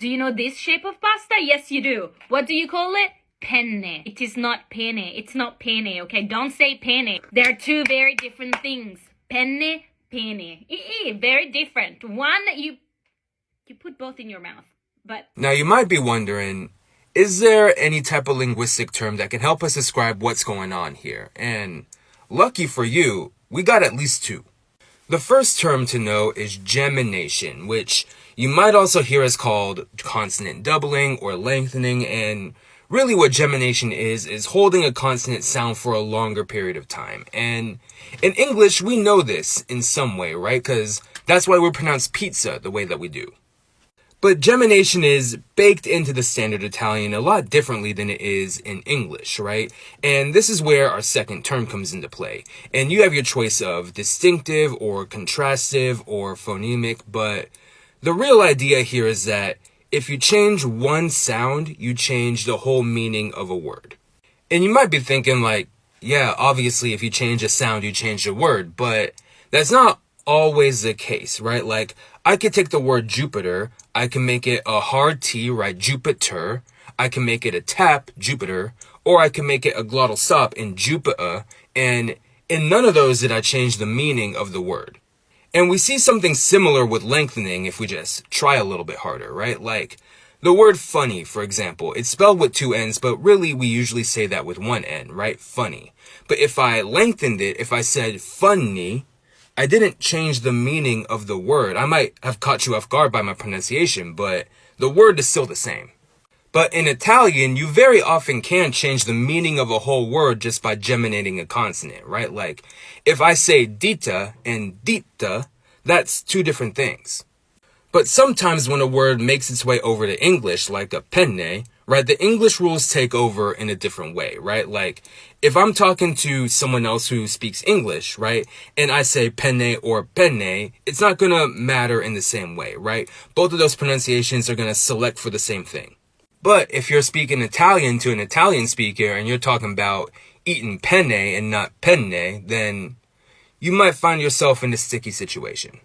Do you know this shape of pasta? Yes, you do. What do you call it? Penne. It is not penne. It's not penne, okay? Don't say penne. They're two very different things. Penne, penne. Very different. One, you put both in your mouth. But now you might be wondering, is there any type of linguistic term that can help us describe what's going on here? And lucky for you, we got at least two. The first term to know is gemination, which you might also hear as called consonant doubling or lengthening. And really what gemination is holding a consonant sound for a longer period of time. And in English, we know this in some way, right? Because that's why we pronounce pizza the way that we do. But gemination is baked into the standard Italian a lot differently than it is in English, right? And this is where our second term comes into play. And you have your choice of distinctive or contrastive or phonemic, but the real idea here is that if you change one sound, you change the whole meaning of a word. And you might be thinking like, yeah, obviously if you change a sound, you change the word, but that's not always the case, right? Like, I could take the word Jupiter, I can make it a hard T, right? Jupiter. I can make it a tap, Jupiter, or I can make it a glottal stop in Jupiter, and in none of those did I change the meaning of the word. And we see something similar with lengthening if we just try a little bit harder, right? Like, the word funny, for example, it's spelled with two N's, but really we usually say that with one N, right? Funny. But if I lengthened it, if I said funny, I didn't change the meaning of the word. I might have caught you off guard by my pronunciation, but the word is still the same. But in Italian, you very often can change the meaning of a whole word just by geminating a consonant, right? Like, if I say dita and dita, that's two different things. But sometimes when a word makes its way over to English, like a penne, right, the English rules take over in a different way, right? Like, if I'm talking to someone else who speaks English, right, and I say penne or penne, it's not going to matter in the same way, right? Both of those pronunciations are going to select for the same thing. But if you're speaking Italian to an Italian speaker and you're talking about eating penne and not penne, then you might find yourself in a sticky situation.